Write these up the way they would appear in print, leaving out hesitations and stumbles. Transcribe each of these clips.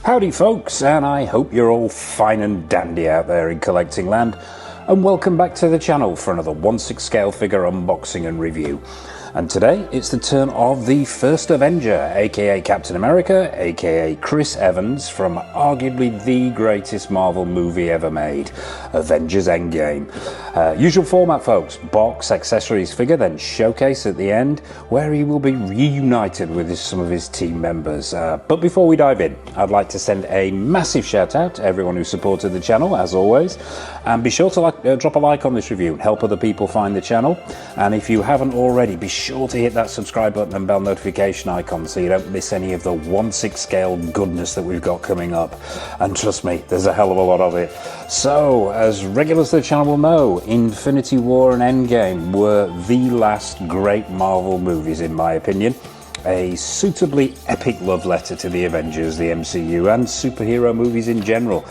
Howdy folks, and I hope you're all fine and dandy out there in collecting land, and welcome back to the channel for another 1/6 scale figure unboxing and review. And today it's the turn of the first Avenger, aka Captain America, aka Chris Evans, from arguably the greatest Marvel movie ever made, Avengers Endgame. Usual format folks, box, accessories, figure, then showcase at the end, where he will be reunited with some of his team members. But before we dive in, I'd like to send a massive shout out to everyone who supported the channel, as always, and be sure to drop a like on this review and help other people find the channel. And if you haven't already, be sure to hit that subscribe button and bell notification icon so you don't miss any of the 1/6 scale goodness that we've got coming up. And trust me, there's a hell of a lot of it. So, as regulars to the channel will know, Infinity War and Endgame were the last great Marvel movies, in my opinion. A suitably epic love letter to the Avengers, the MCU, and superhero movies in general.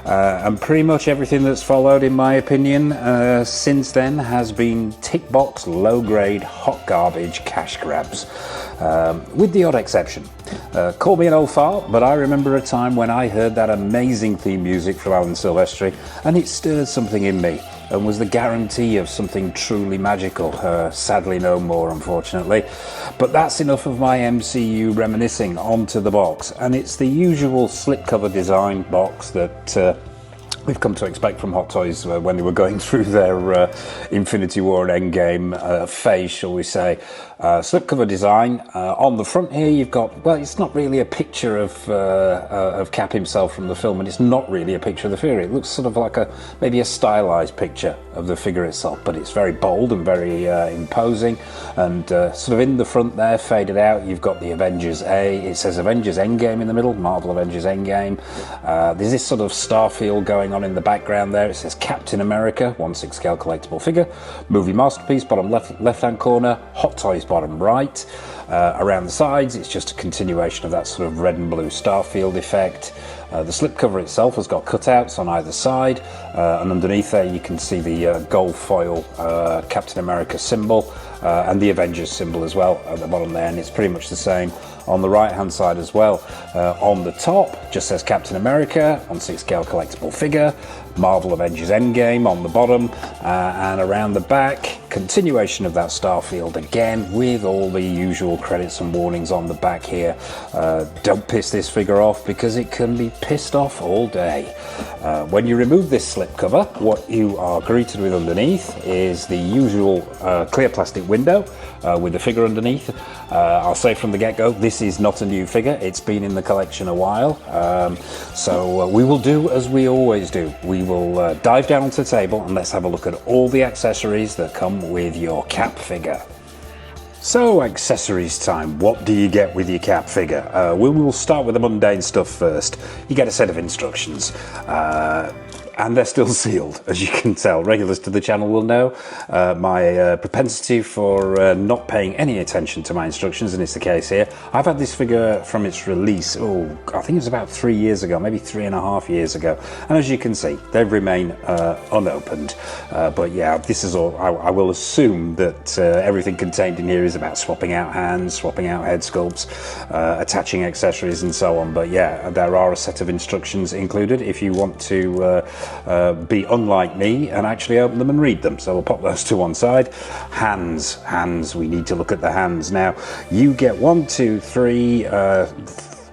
And pretty much everything that's followed, in my opinion, since then has been tick box, low grade, hot garbage cash grabs. With the odd exception. Call me an old fart, but I remember a time when I heard that amazing theme music from Alan Silvestri, and it stirred something in me and was the guarantee of something truly magical. Sadly no more, unfortunately. But that's enough of my MCU reminiscing. Onto the box, and it's the usual slipcover design box that we've come to expect from Hot Toys when they were going through their Infinity War and Endgame phase, shall we say. Slipcover design. On the front here you've got, well, it's not really a picture of Cap himself from the film, and it's not really a picture of the figure. It looks sort of like maybe a stylized picture of the figure itself, but it's very bold and very imposing. And sort of in the front there, faded out, you've got the Avengers A. It says Avengers Endgame in the middle, Marvel Avengers Endgame. There's this sort of starfield going on in the background there. It says Captain America, 1/6 scale collectible figure, movie masterpiece, bottom left hand corner, Hot Toys bottom right. Around the sides it's just a continuation of that sort of red and blue starfield effect. The slipcover itself has got cutouts on either side, and underneath there you can see the gold foil Captain America symbol, and the Avengers symbol as well at the bottom there, and it's pretty much the same on the right hand side as well. On the top just says Captain America, 1/6 scale collectible figure, Marvel Avengers Endgame on the bottom, and around the back, continuation of that starfield again, with all the usual credits and warnings on the back here. Don't piss this figure off, because it can be pissed off all day. When you remove this slipcover, what you are greeted with underneath is the usual clear plastic window with the figure underneath. I'll say from the get-go, this is not a new figure. It's been in the collection a while. So we will do as we always do. We will dive down onto the table and let's have a look at all the accessories that come with your Cap figure. So, accessories time. What do you get with your Cap figure? We will start with the mundane stuff first. You get a set of instructions. And they're still sealed, as you can tell. Regulars to the channel will know my propensity for not paying any attention to my instructions, and it's the case here. I've had this figure from its release, I think it was about 3 years ago, maybe 3.5 years ago, and as you can see, they remain unopened. But yeah, this is all. I will assume that everything contained in here is about swapping out hands, swapping out head sculpts, attaching accessories and so on. But yeah, there are a set of instructions included if you want to be unlike me and actually open them and read them. So we'll pop those to one side. Hands, we need to look at the hands. Now you get 1, 2, 3,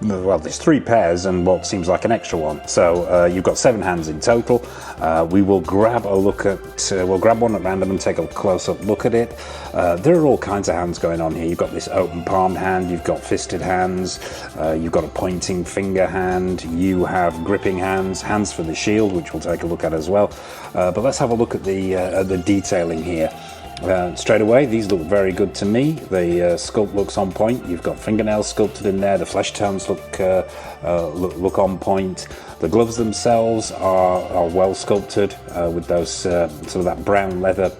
well, there's 3 pairs and what seems like an extra one, so you've got 7 hands in total. We will grab a look at, we'll grab one at random and take a close-up look at it. There are all kinds of hands going on here. You've got this open palmed hand, you've got fisted hands, you've got a pointing finger hand, you have gripping hands, hands for the shield, which we'll take a look at as well. But let's have a look at the detailing here. Straight away, these look very good to me. The sculpt looks on point. You've got fingernails sculpted in there. The flesh tones look on point. The gloves themselves are well sculpted with those sort of that brown leather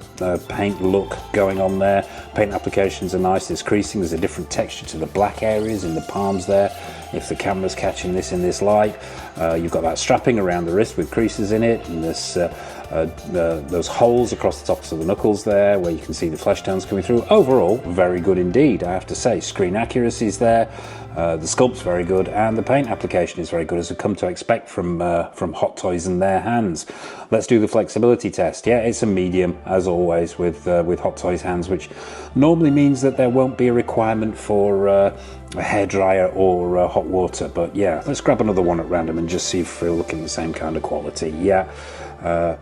paint look going on there. Paint applications are nice. There's creasing. There's a different texture to the black areas in the palms there. If the camera's catching this in this light, you've got that strapping around the wrist with creases in it, and this those holes across the tops of the knuckles there where you can see the flesh tones coming through. Overall, very good indeed, I have to say. Screen accuracy is there, the sculpt's very good, and the paint application is very good, as we've come to expect from Hot Toys and their hands. Let's do the flexibility test. Yeah, it's a medium, as always, with Hot Toys hands, which normally means that there won't be a requirement for a hairdryer or hot water. But yeah, let's grab another one at random and just see if we're looking at the same kind of quality. Yeah,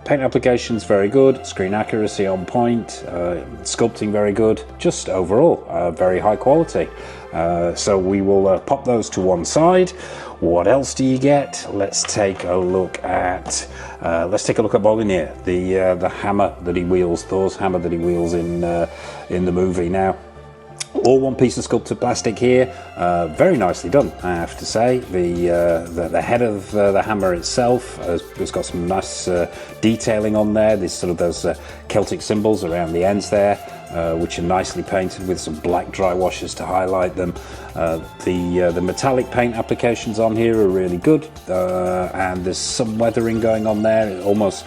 paint application's very good, screen accuracy on point, sculpting very good, just overall very high quality. So we will pop those to one side. What else do you get? Let's take a look at Mjolnir, the hammer that he wields, Thor's hammer that he wields in the movie. Now, all one piece of sculpted plastic here, very nicely done, I have to say. The head of the hammer itself has got some nice detailing on there. There's sort of those Celtic symbols around the ends there, which are nicely painted with some black dry washes to highlight them. The metallic paint applications on here are really good, and there's some weathering going on there. It almost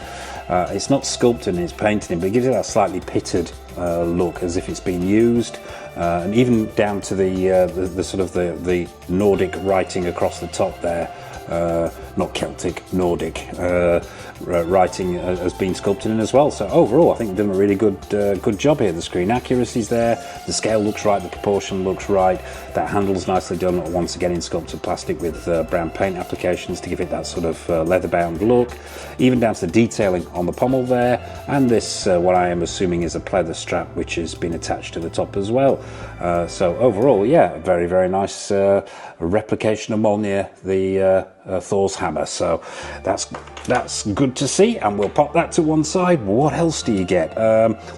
it's not sculpting, it's painting, but it gives it that slightly pitted look, as if it's been used. And even down to the sort of the Nordic writing across the top there, not Celtic, Nordic writing has been sculpted in as well. So overall, I think they've done a really good job here. The screen accuracy's there, the scale looks right, the proportion looks right, that handle's nicely done, once again in sculpted plastic with brown paint applications to give it that sort of leather-bound look, even down to the detailing on the pommel there, and this what I am assuming is a pleather strap which has been attached to the top as well. So overall, yeah, very, very nice replication of Mjolnir, the Thor's hammer. So that's good to see, and we'll pop that to one side. What else do you get?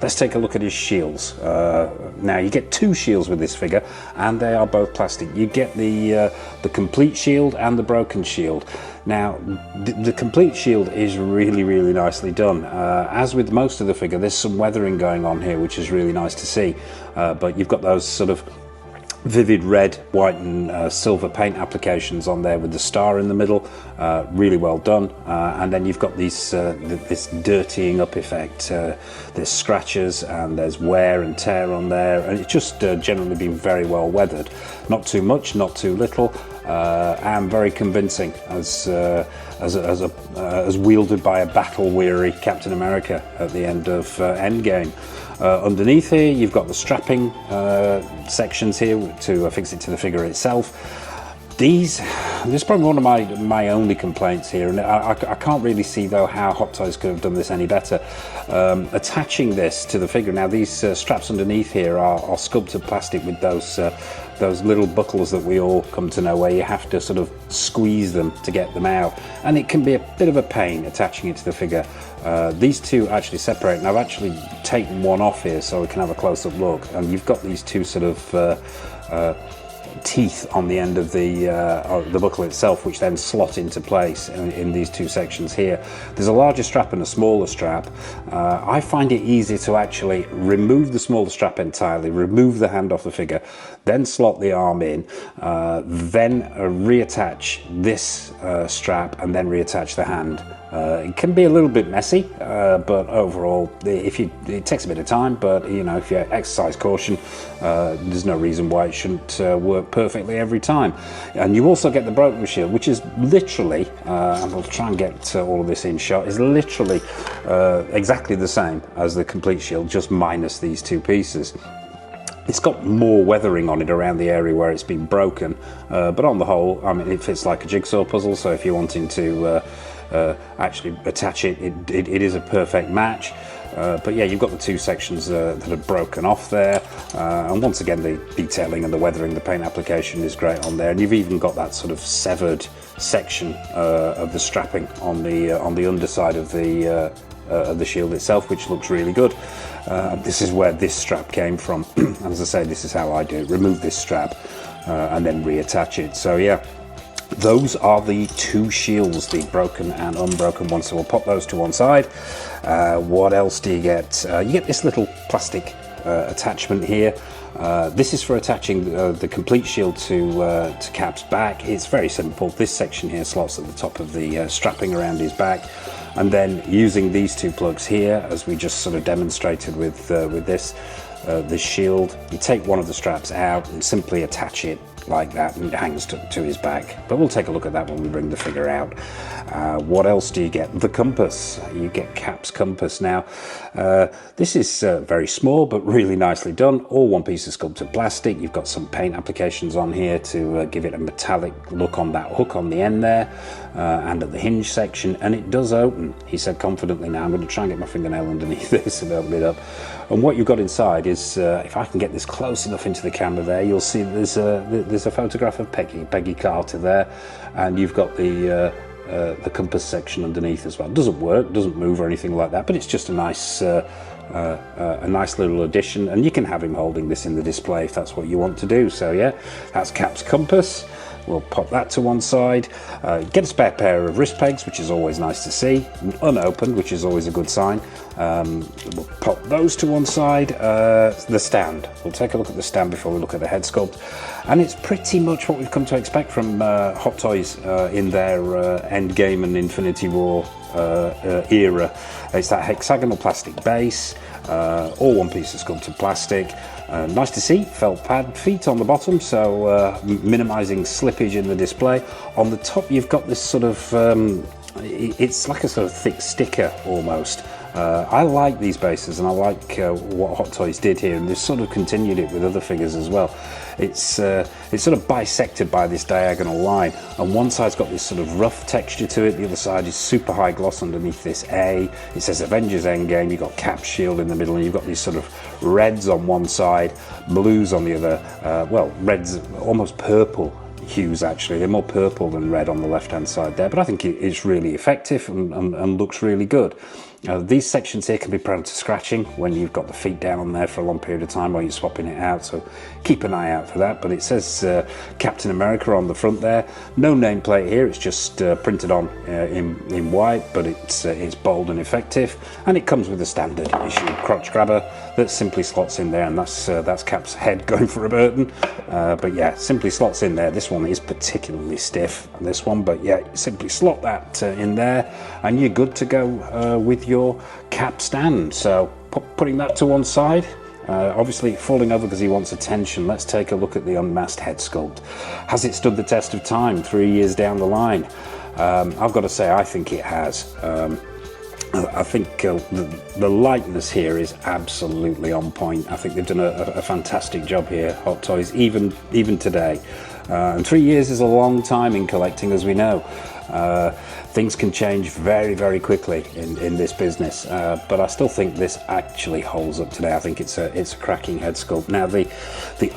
Let's take a look at his shields. Now you get two shields with this figure, and they are both plastic. You get the complete shield and the broken shield. Now, the complete shield is really, really nicely done. As with most of the figure, there's some weathering going on here, which is really nice to see. But you've got those sort of vivid red, white and silver paint applications on there with the star in the middle, really well done. And then you've got these this dirtying up effect. There's scratches and there's wear and tear on there, and it's just generally been very well weathered. Not too much, not too little, and very convincing as wielded by a battle-weary Captain America at the end of Endgame. Underneath here, you've got the strapping sections here to affix it to the figure itself. This is probably one of my only complaints here, and I can't really see though how Hot Toys could have done this any better. Attaching this to the figure, now these straps underneath here are sculpted plastic with those little buckles that we all come to know, where you have to sort of squeeze them to get them out, and it can be a bit of a pain attaching it to the figure. These two actually separate, and I've actually taken one off here so we can have a close-up look, and you've got these two sort of teeth on the end of the buckle itself, which then slot into place in these two sections here. There's a larger strap and a smaller strap. I find it easier to actually remove the smaller strap entirely, remove the hand off the figure, then slot the arm in, then reattach this strap, and then reattach the hand. It can be a little bit messy, but overall, it takes a bit of time, but you know, if you exercise caution, there's no reason why it shouldn't work perfectly every time. And you also get the broken shield, which is literally, and I'll try and get all of this in shot, is literally exactly the same as the complete shield, just minus these two pieces. It's got more weathering on it around the area where it's been broken, but on the whole, I mean, it fits like a jigsaw puzzle, so if you're wanting to actually attach it, it is a perfect match. But yeah, you've got the two sections that are broken off there, and once again the detailing and the weathering, the paint application is great on there, and you've even got that sort of severed section of the strapping on the underside of the shield itself, which looks really good. This is where this strap came from. As I say, this is how I do it: remove this strap and then reattach it. So yeah, those are the two shields, the broken and unbroken ones. So we'll pop those to one side. What else do you get? You get this little plastic attachment here. This is for attaching the complete shield to Cap's back. It's very simple. This section here slots at the top of the strapping around his back, and then using these two plugs here, as we just sort of demonstrated with this shield, you take one of the straps out and simply attach it like that, and it hangs to his back. But we'll take a look at that when we bring the figure out. What else do you get? The compass. You get Cap's compass. Now, this is very small but really nicely done. All one piece of sculpted plastic. You've got some paint applications on here to give it a metallic look on that hook on the end there, and at the hinge section, and it does open. He said confidently. Now I'm going to try and get my fingernail underneath this and open it up. And what you've got inside is, if I can get this close enough into the camera there, you'll see there's a photograph of Peggy Carter there, and you've got the compass section underneath as well. It doesn't work, doesn't move or anything like that, but it's just a nice little addition, and you can have him holding this in the display if that's what you want to do. So yeah, that's Cap's compass. We'll pop that to one side. Get a spare pair of wrist pegs, which is always nice to see, unopened, which is always a good sign. We'll pop those to one side. The stand. We'll take a look at the stand before we look at the head sculpt. And it's pretty much what we've come to expect from Hot Toys in their Endgame and Infinity War era. It's that hexagonal plastic base, all one piece of sculpted plastic. Nice to see, felt pad feet on the bottom, so minimizing slippage in the display. On the top you've got this sort of, it's like a sort of thick sticker almost. I like these bases, and I like what Hot Toys did here, and they've sort of continued it with other figures as well. It's sort of bisected by this diagonal line, and one side's got this sort of rough texture to it, the other side is super high gloss underneath this A. It says Avengers Endgame, you've got Cap's shield in the middle, and you've got these sort of reds on one side, blues on the other, well, reds, almost purple hues actually. They're more purple than red on the left hand side there, but I think it's really effective and looks really good. These sections here can be prone to scratching when you've got the feet down on there for a long period of time while you're swapping it out, so keep an eye out for that. But it says Captain America on the front there. No nameplate here, it's just printed on in white, but it's bold and effective, and it comes with a standard issue crotch grabber that simply slots in there, and that's Cap's head going for a Burton. But yeah, simply slots in there. This one is particularly stiff, this one, but yeah, simply slot that in there and you're good to go with your Cap stand. So putting that to one side, obviously falling over because he wants attention. Let's take a look at the unmasked head sculpt. Has it stood the test of time 3 years down the line? I've got to say, I think it has. I think the lightness here is absolutely on point. I think they've done a fantastic job here, Hot Toys, even today. And 3 years is a long time in collecting, as we know. Things can change very, very quickly in this business, but I still think this actually holds up today. I think it's a cracking head sculpt. Now the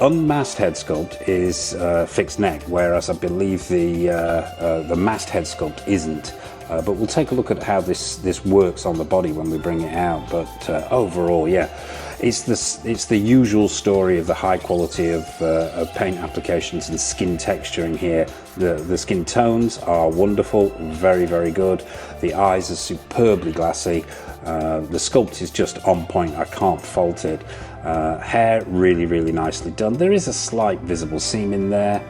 unmasked head sculpt is fixed neck, whereas I believe the masked head sculpt isn't. But we'll take a look at how this works on the body when we bring it out. But overall, yeah, it's the usual story of the high quality of paint applications and skin texturing here. The skin tones are wonderful, very, very good. The eyes are superbly glassy. The sculpt is just on point. I can't fault it. Hair really, really nicely done. There is a slight visible seam in there,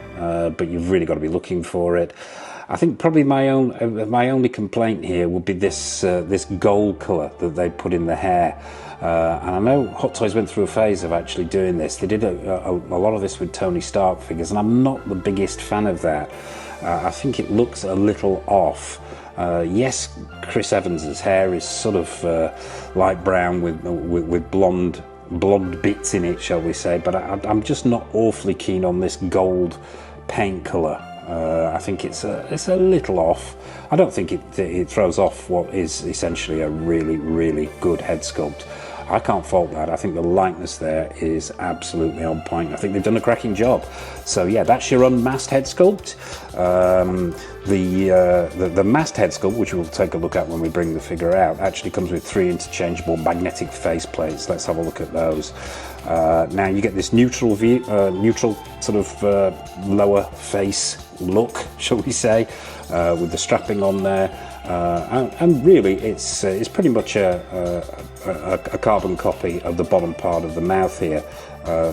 but you've really got to be looking for it. I think probably my only complaint here would be this gold colour that they put in the hair. And I know Hot Toys went through a phase of actually doing this. They did a lot of this with Tony Stark figures, and I'm not the biggest fan of that. I think it looks a little off. Yes, Chris Evans's hair is sort of light brown with blonde bits in it, shall we say, but I'm just not awfully keen on this gold paint colour. I think it's a little off. I don't think it throws off what is essentially a really, really good head sculpt. I can't fault that. I think the lightness there is absolutely on point. I think they've done a cracking job. So yeah, that's your unmasked head sculpt. The masked head sculpt, which we'll take a look at when we bring the figure out, actually comes with 3 interchangeable magnetic face plates. Let's have a look at those. Now you get this neutral view, neutral sort of lower face look, shall we say, with the strapping on there, and really it's pretty much a carbon copy of the bottom part of the mouth here,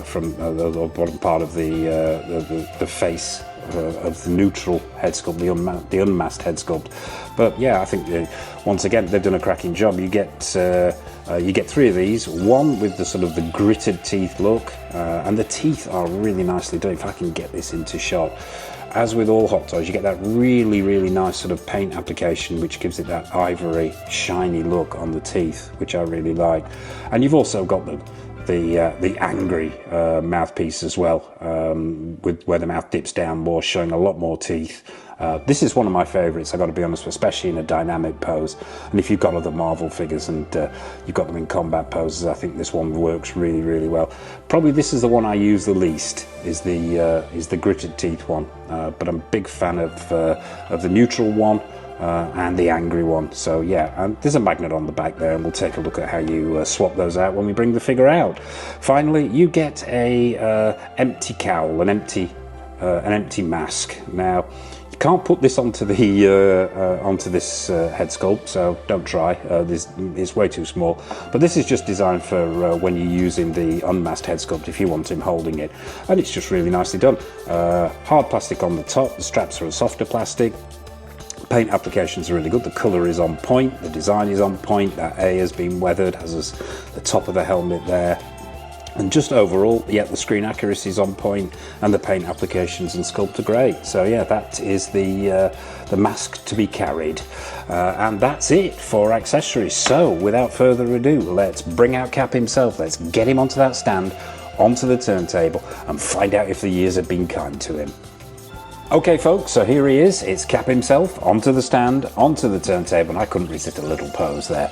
from the bottom part of the face of the neutral head sculpt, the unmasked head sculpt. But yeah, I think once again they've done a cracking job. You get 3 of these, one with the sort of the gritted teeth look, and the teeth are really nicely done. If I can get this into shot. As with all Hot Toys, you get that really, really nice sort of paint application, which gives it that ivory, shiny look on the teeth, which I really like. And you've also got the angry mouthpiece as well, with where the mouth dips down more, showing a lot more teeth. This is one of my favourites, I've got to be honest, especially in a dynamic pose. And if you've got other Marvel figures and you've got them in combat poses, I think this one works really, really well. Probably this is the one I use the least, is the gritted teeth one. But I'm a big fan of the neutral one and the angry one. So yeah, and there's a magnet on the back there, and we'll take a look at how you swap those out when we bring the figure out. Finally, you get a empty cowl, an empty mask. Now, you can't put this onto the onto this head sculpt, so don't try. This is way too small. But this is just designed for when you're using the unmasked head sculpt, if you want him holding it, and it's just really nicely done. Hard plastic on the top. The straps are a softer plastic. Paint applications are really good. The colour is on point. The design is on point. That A has been weathered, has the top of the helmet there. And just overall, yeah, the screen accuracy is on point, and the paint applications and sculpt are great. So yeah, that is the mask to be carried, and that's it for accessories. So without further ado, let's bring out Cap himself. Let's get him onto that stand, onto the turntable, and find out if the years have been kind to him. Okay folks, so here he is. It's Cap himself, onto the stand, onto the turntable, and I couldn't resist a little pose there.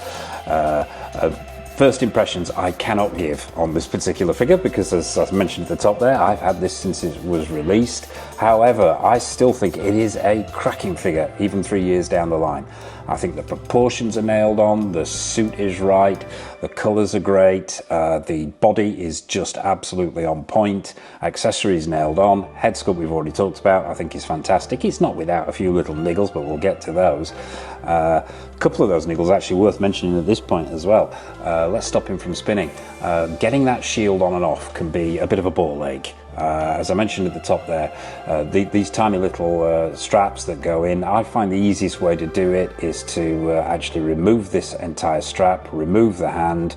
First impressions I cannot give on this particular figure because, as I mentioned at the top there, I've had this since it was released. However, I still think it is a cracking figure, even 3 years down the line. I think the proportions are nailed on, the suit is right, the colours are great, the body is just absolutely on point, accessories nailed on, head sculpt we've already talked about, I think is fantastic. It's not without a few little niggles, but we'll get to those. A couple of those niggles are actually worth mentioning at this point as well. Let's stop him from spinning. Getting that shield on and off can be a bit of a ball ache. As I mentioned at the top there, these tiny little straps that go in, I find the easiest way to do it is to actually remove this entire strap, remove the hand,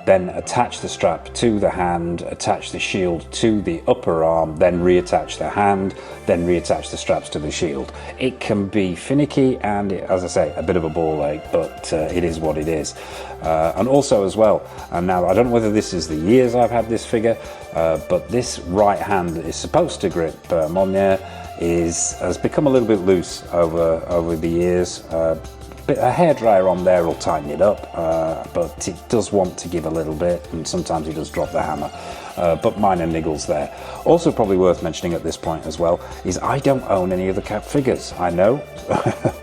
then attach the strap to the hand, attach the shield to the upper arm, then reattach the hand, then reattach the straps to the shield. It can be finicky and, as I say, a bit of a ball ache, but it is what it is. And also as well, and now I don't know whether this is the years I've had this figure, but this right hand that is supposed to grip Mjolnir has become a little bit loose over the years. A hairdryer on there will tighten it up, but it does want to give a little bit, and sometimes it does drop the hammer, but minor niggles there. Also probably worth mentioning at this point as well is I don't own any of the Cap figures. I know,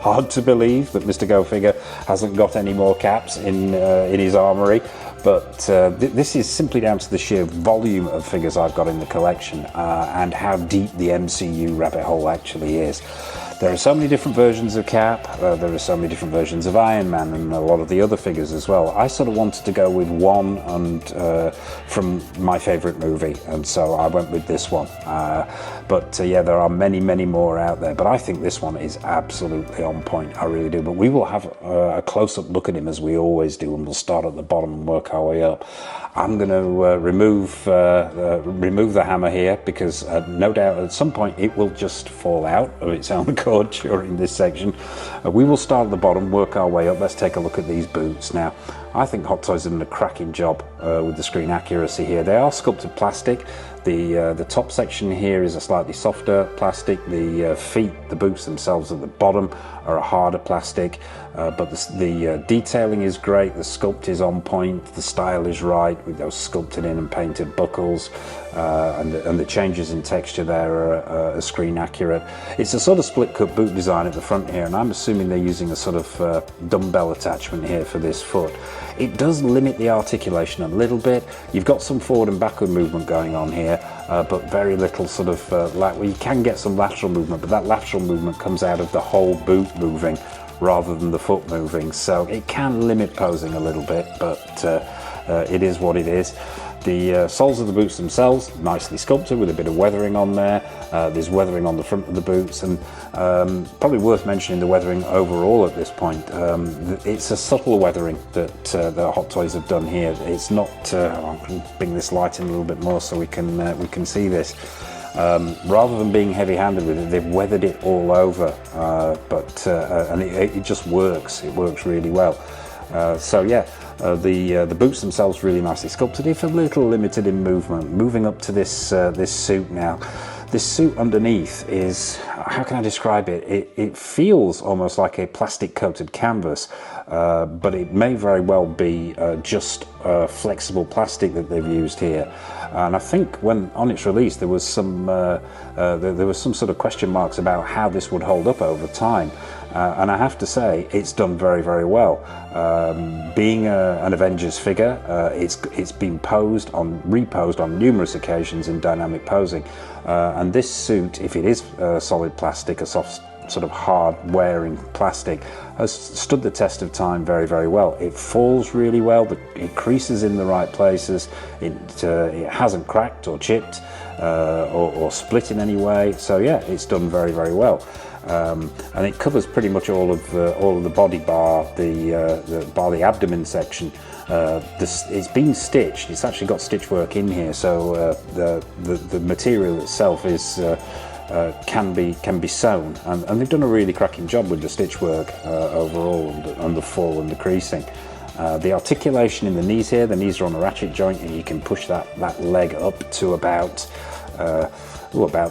hard to believe that Mr. Go Figure hasn't got any more Caps in his armoury, but this is simply down to the sheer volume of figures I've got in the collection, and how deep the MCU rabbit hole actually is. There are so many different versions of Cap, there are so many different versions of Iron Man and a lot of the other figures as well. I sort of wanted to go with one and from my favourite movie, and so I went with this one. But yeah, there are many, many more out there, but I think this one is absolutely on point, I really do. But we will have a close-up look at him as we always do, and we'll start at the bottom and work our way up. I'm going to remove the hammer here because no doubt at some point it will just fall out of its own accord during this section. We will start at the bottom, work our way up. Let's take a look at these boots. Now, I think Hot Toys have done a cracking job with the screen accuracy here. They are sculpted plastic. The top section here is a slightly softer plastic. The feet, the boots themselves at the bottom, are a harder plastic, but the detailing is great, the sculpt is on point, the style is right with those sculpted in and painted buckles, and the changes in texture there are screen accurate. It's a sort of split cut boot design at the front here, and I'm assuming they're using a sort of dumbbell attachment here for this foot. It does limit the articulation a little bit. You've got some forward and backward movement going on here, but very little sort of, well, you can get some lateral movement, but that lateral movement comes out of the whole boot moving rather than the foot moving. So it can limit posing a little bit, but it is what it is. The soles of the boots themselves, nicely sculpted with a bit of weathering on there. There's weathering on the front of the boots, and probably worth mentioning the weathering overall at this point. It's a subtle weathering that the Hot Toys have done here. It's not, I'm going to bring this light in a little bit more so we can see this. Rather than being heavy-handed with it, they've weathered it all over, and it just works. It works really well. So yeah, the boots themselves really nicely sculpted. If a little limited in movement. Moving up to this this suit now. This suit underneath is, how can I describe it? It feels almost like a plastic coated canvas, but it may very well be just flexible plastic that they've used here. And I think when on its release there was some sort of question marks about how this would hold up over time. And I have to say, it's done very, very well. Being an Avengers figure, it's been reposed on numerous occasions in dynamic posing. And this suit, if it is solid plastic, a soft sort of hard wearing plastic, has stood the test of time very, very well. It falls really well, it creases in the right places, it hasn't cracked or chipped or split in any way. So yeah, it's done very, very well. And it covers pretty much all of the body bar, the abdomen section. It's been stitched. It's actually got stitch work in here, so the material itself is can be sewn, and they've done a really cracking job with the stitch work overall, and the fall and the creasing. The articulation in the knees here, the knees are on a ratchet joint, and you can push that leg up to about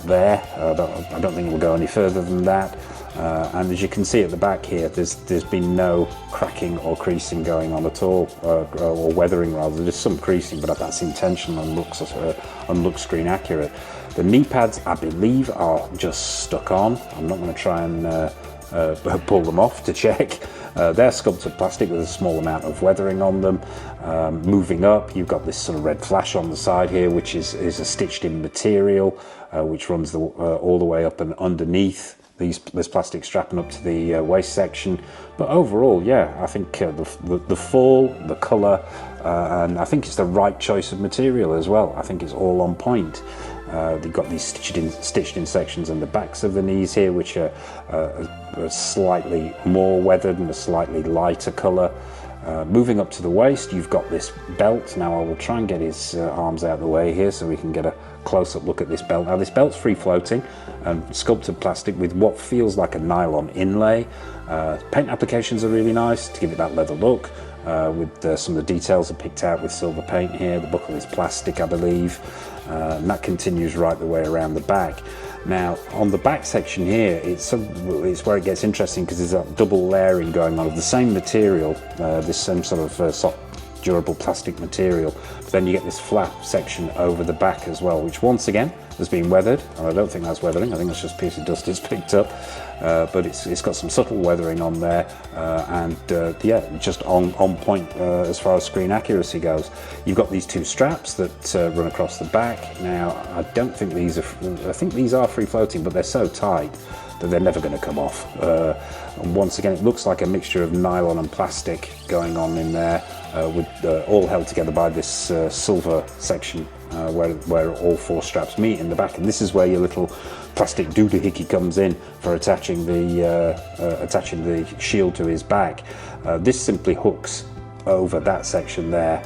there. I don't think it will go any further than that. And as you can see at the back here, there's been no cracking or creasing going on at all, or weathering rather. There's some creasing, but that's intentional and looks screen accurate. The knee pads, I believe, are just stuck on. I'm not going to try and pull them off to check. They're sculpted plastic with a small amount of weathering on them. Moving up, you've got this sort of red flash on the side here, which is a stitched in material, which runs all the way up and underneath this plastic strapping up to the waist section. But overall, yeah, I think the fall, the colour, and I think it's the right choice of material as well. I think it's all on point. They've got these stitched in sections on the backs of the knees here, which are slightly more weathered and a slightly lighter colour. Moving up to the waist, you've got this belt. Now I will try and get his arms out of the way here so we can get a close-up look at this belt. Now this belt's free-floating and sculpted plastic with what feels like a nylon inlay. Paint applications are really nice to give it that leather look. With some of the details are picked out with silver paint here. The buckle is plastic, I believe, and that continues right the way around the back. Now on the back section here, it's where it gets interesting, because there's that double layering going on of the same material, this same sort of soft, durable plastic material, but then you get this flap section over the back as well, which once again has been weathered. I don't think that's weathering, I think that's just a piece of dust it's picked up, but it's got some subtle weathering on there, and yeah, just on point as far as screen accuracy goes. You've got these two straps that run across the back. Now I don't think these are, I think these are free floating, but they're so tight that they're never going to come off. And once again, it looks like a mixture of nylon and plastic going on in there, with all held together by this silver section where all four straps meet in the back. And this is where your little plastic doohickey comes in for attaching the shield to his back. This simply hooks over that section there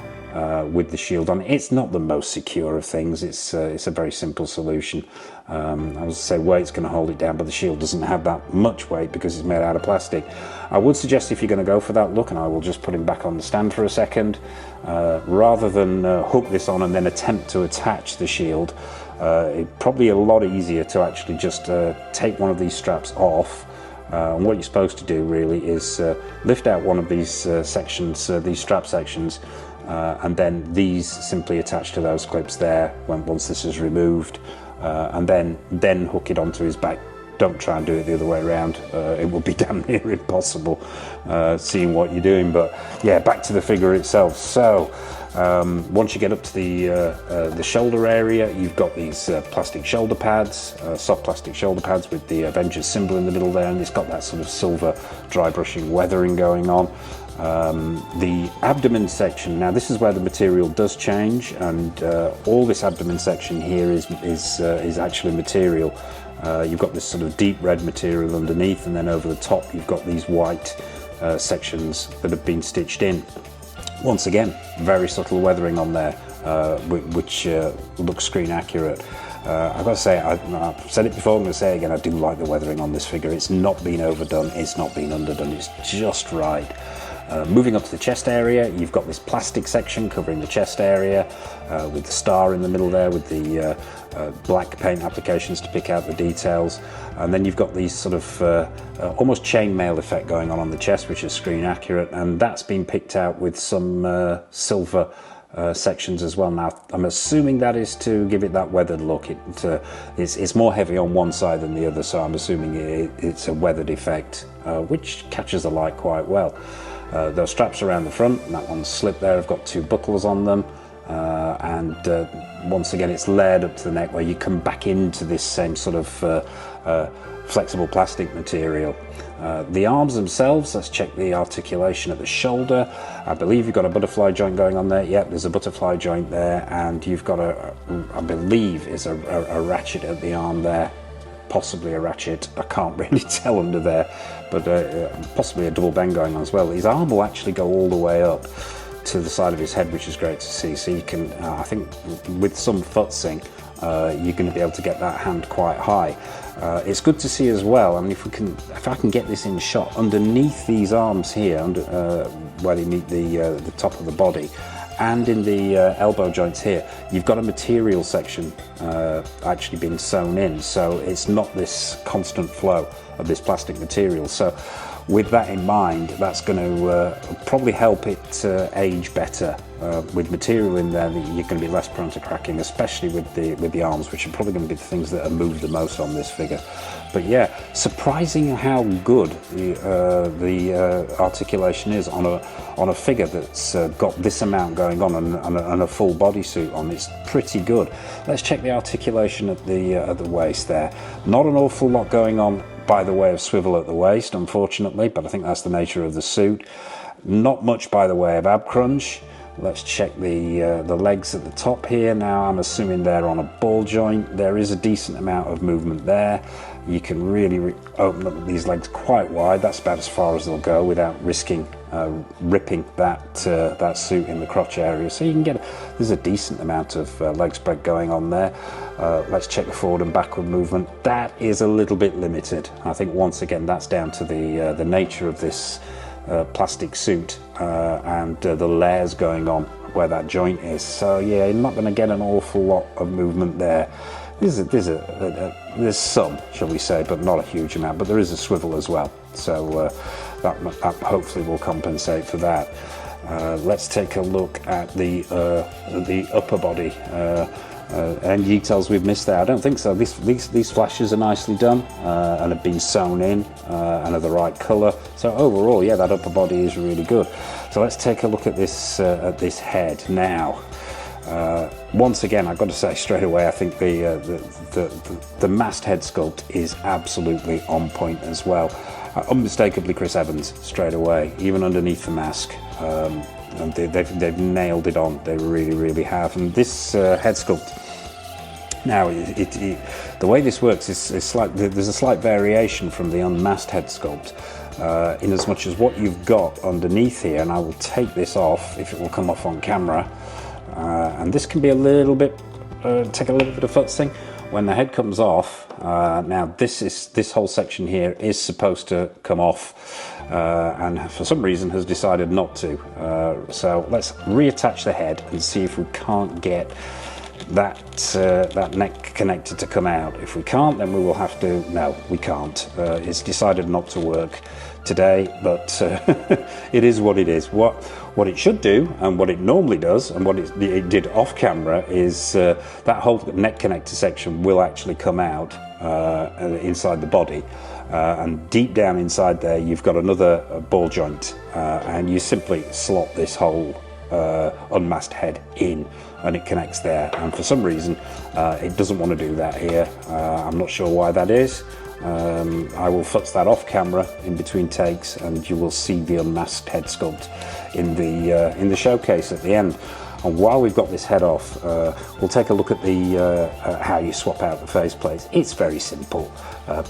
with the shield on. It's not the most secure of things. It's a very simple solution. I was to say weight's going to hold it down, but the shield doesn't have that much weight because it's made out of plastic. I would suggest, if you're going to go for that look, and I will just put him back on the stand for a second, rather than hook this on and then attempt to attach the shield, it's probably a lot easier to actually just take one of these straps off. And what you're supposed to do really is lift out one of these sections, these strap sections, and then these simply attach to those clips there once this is removed, and then hook it onto his back don't try and do it the other way around. It will be damn near impossible seeing what you're doing. But yeah, back to the figure itself. So once you get up to the shoulder area, you've got these plastic shoulder pads, soft plastic shoulder pads with the Avengers symbol in the middle there, and it's got that sort of silver dry brushing weathering going on. The abdomen section, now this is where the material does change, and all this abdomen section here is actually material. You've got this sort of deep red material underneath, and then over the top you've got these white sections that have been stitched in. Once again, very subtle weathering on there, which looks screen accurate. I've got to say, I've said it before, I'm going to say it again, I do like the weathering on this figure. It's not been overdone, it's not been underdone, it's just right. Moving up to the chest area, you've got this plastic section covering the chest area with the star in the middle there, with the black paint applications to pick out the details. And then you've got these sort of almost chainmail effect going on the chest, which is screen accurate, and that's been picked out with some silver sections as well. Now I'm assuming that is to give it that weathered look. It's more heavy on one side than the other, so I'm assuming it's a weathered effect, which catches the light quite well. Those straps around the front, and that one's slipped there, have got two buckles on them, and once again it's layered up to the neck where you come back into this same sort of flexible plastic material. The arms themselves, let's check the articulation at the shoulder. I believe you've got a butterfly joint going on there. Yep, there's a butterfly joint there, and you've got I believe is a ratchet at the arm there. Possibly a ratchet, I can't really tell under there, but possibly a double bend going on as well. His arm will actually go all the way up to the side of his head, which is great to see. So you can, I think with some futzing, you're going to be able to get that hand quite high. It's good to see as well, I mean, if I can get this in shot, underneath these arms here, where they meet the top of the body, and in the elbow joints here, you've got a material section actually being sewn in, so it's not this constant flow of this plastic material. So with that in mind, that's going to probably help it age better. With material in there, you're going to be less prone to cracking, especially with the arms, which are probably going to be the things that are moved the most on this figure. But yeah, surprising how good the articulation is on a figure that's got this amount going on and a full bodysuit on. It's pretty good. Let's check the articulation at the waist there. Not an awful lot going on by the way of swivel at the waist, unfortunately, but I think that's the nature of the suit. Not much by the way of ab crunch. Let's check the legs at the top here. Now I'm assuming they're on a ball joint. There is a decent amount of movement there. You can really open up these legs quite wide. That's about as far as they'll go without risking ripping that suit in the crotch area. So you can get, there's a decent amount of leg spread going on there. Let's check the forward and backward movement. That is a little bit limited. I think once again that's down to the nature of this plastic suit and the layers going on where that joint is. So yeah, you're not going to get an awful lot of movement there. There's some, shall we say, but not a huge amount. But there is a swivel as well, so that hopefully will compensate for that. Let's take a look at the upper body. Any details we've missed there? I don't think so. These flashes are nicely done and have been sewn in and are the right colour. So overall, yeah, that upper body is really good. So let's take a look at this head now. Once again, I've got to say straight away, I think the masked head sculpt is absolutely on point as well. Unmistakably Chris Evans straight away, even underneath the mask. And they've nailed it on. They really, really have. And this head sculpt, now the way this works is there's a slight variation from the unmasked head sculpt. In as much as what you've got underneath here, and I will take this off if it will come off on camera. And this can be a little bit, take a little bit of futzing when the head comes off. Now this whole section here is supposed to come off, and for some reason has decided not to. So let's reattach the head and see if we can't get that neck connector to come out. If we can't, then we will have to, no, we can't. It's decided not to work today, but it is what it is. What it should do, and what it normally does, and what it did off camera, is that whole neck connector section will actually come out inside the body, and deep down inside there you've got another ball joint, and you simply slot this whole unmasked head in, and it connects there. And for some reason it doesn't want to do that here. I'm not sure why that is. I will futz that off camera in between takes, and you will see the unmasked head sculpt in the showcase at the end. And while we've got this head off, we'll take a look at the how you swap out the faceplates. It's very simple.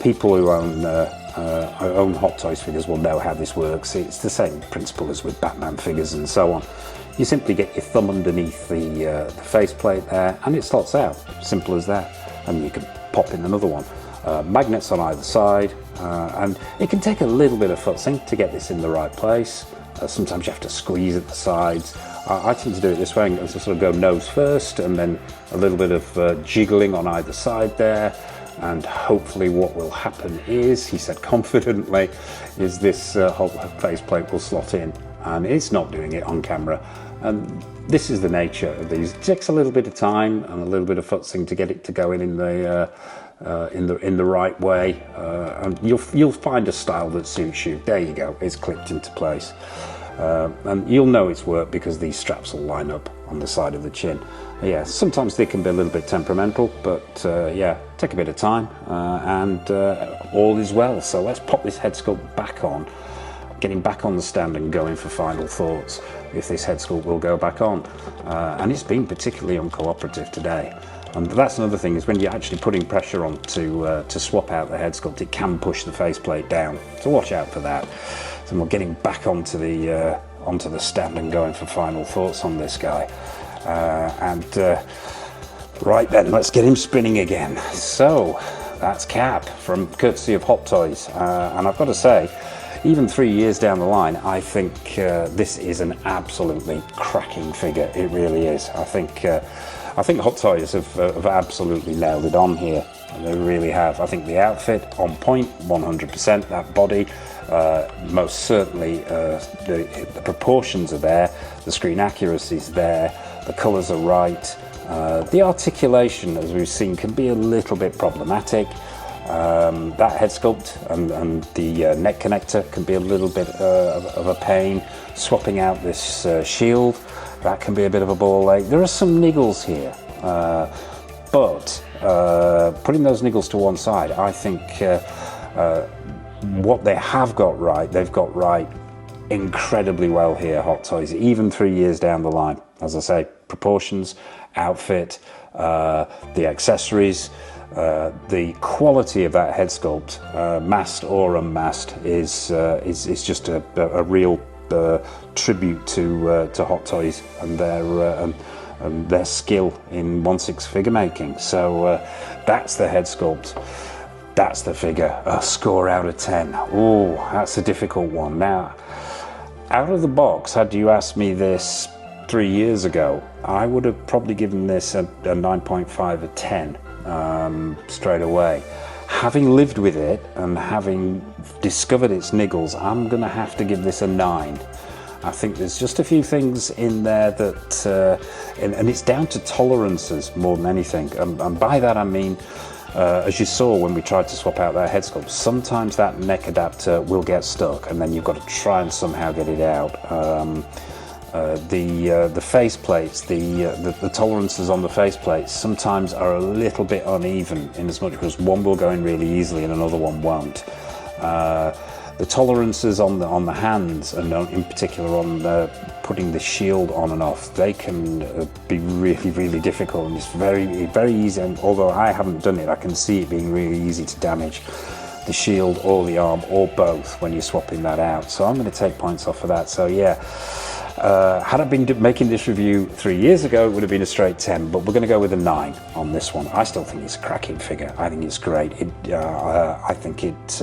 People who own Hot Toys figures will know how this works. It's the same principle as with Batman figures and so on. You simply get your thumb underneath the faceplate there, and it slots out. Simple as that. And you can pop in another one. Magnets on either side, and it can take a little bit of futzing to get this in the right place. Sometimes you have to squeeze at the sides. I tend to do it this way, and sort of go nose first, and then a little bit of jiggling on either side there. And hopefully what will happen is, he said confidently, is this whole faceplate will slot in. And it's not doing it on camera. And this is the nature of these. It takes a little bit of time and a little bit of futzing to get it to go in the right way, and you'll find a style that suits you. There you go, it's clipped into place, and you'll know it's worked because these straps will line up on the side of the chin. Yeah, sometimes they can be a little bit temperamental, but yeah, take a bit of time, and all is well. So let's pop this head sculpt back on, getting back on the stand and going for final thoughts if this head sculpt will go back on. And it's been particularly uncooperative today. And that's another thing, is when you're actually putting pressure on to swap out the head sculpt, it can push the faceplate down. So watch out for that. So we're getting back onto the stand and going for final thoughts on this guy. Right then, let's get him spinning again. So that's Cap, from courtesy of Hot Toys, and I've got to say, even 3 years down the line, I think this is an absolutely cracking figure. It really is. I think Hot Toys have absolutely nailed it on here. They really have. I think the outfit on point, 100%. That body, most certainly. The proportions are there. The screen accuracy is there. The colours are right. The articulation, as we've seen, can be a little bit problematic. That head sculpt and the neck connector can be a little bit of a pain. Swapping out this shield, that can be a bit of a ball ache. There are some niggles here, but putting those niggles to one side, I think what they have got right, they've got right incredibly well here, Hot Toys, even 3 years down the line. As I say, proportions, outfit, the accessories, the quality of that head sculpt, masked or unmasked, is just a real tribute to Hot Toys and their skill in 1/6 figure making. So that's the head sculpt. That's the figure. A score out of 10. Oh, that's a difficult one. Now, out of the box, had you asked me this 3 years ago, I would have probably given this a 9.5 out of 10 straight away. Having lived with it and having discovered its niggles, I'm going to have to give this a 9. I think there's just a few things in there that, and it's down to tolerances more than anything. And by that I mean, as you saw when we tried to swap out that head sculpt, sometimes that neck adapter will get stuck, and then you've got to try and somehow get it out. The face plates, the tolerances on the face plates sometimes are a little bit uneven, in as much as one will go in really easily and another one won't. The tolerances on the hands, and in particular on putting the shield on and off, they can be really difficult, and it's very easy. And although I haven't done it, I can see it being really easy to damage the shield or the arm or both when you're swapping that out. So I'm going to take points off for that. So yeah, had I been making this review 3 years ago, it would have been a straight 10, but we're going to go with a 9 on this one. I still think it's a cracking figure. I think it's great. I think it,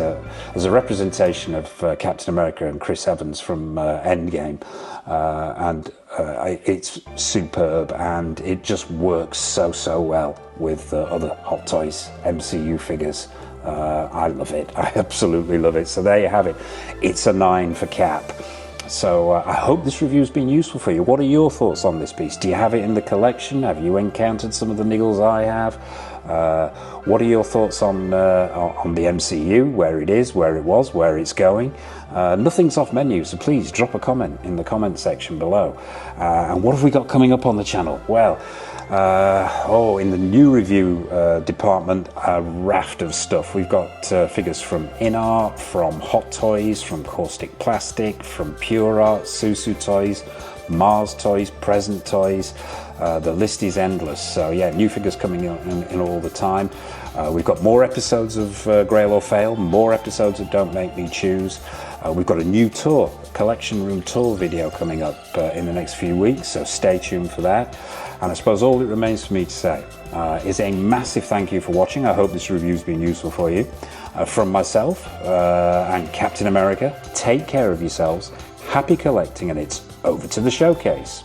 as a representation of Captain America and Chris Evans from Endgame, and it's superb, and it just works so well with other Hot Toys MCU figures. I love it. I absolutely love it. So there you have it. It's a 9 for Cap. So I hope this review's been useful for you. What are your thoughts on this piece? Do you have it in the collection? Have you encountered some of the niggles I have? What are your thoughts on the MCU, where it is, where it was, where it's going? Nothing's off menu, so please drop a comment in the comment section below. And what have we got coming up on the channel? Well, in the new review department, a raft of stuff. We've got figures from InArt, from Hot Toys, from Caustic Plastic, from Pure Art, Susu Toys, Mars Toys, Present Toys. The list is endless. So yeah, new figures coming in all the time. We've got more episodes of Grail or Fail, more episodes of Don't Make Me Choose. We've got a new tour, collection room tour video coming up in the next few weeks, so stay tuned for that. And I suppose all that remains for me to say is a massive thank you for watching. I hope this review's been useful for you. From myself and Captain America, take care of yourselves, happy collecting, and it's over to the showcase.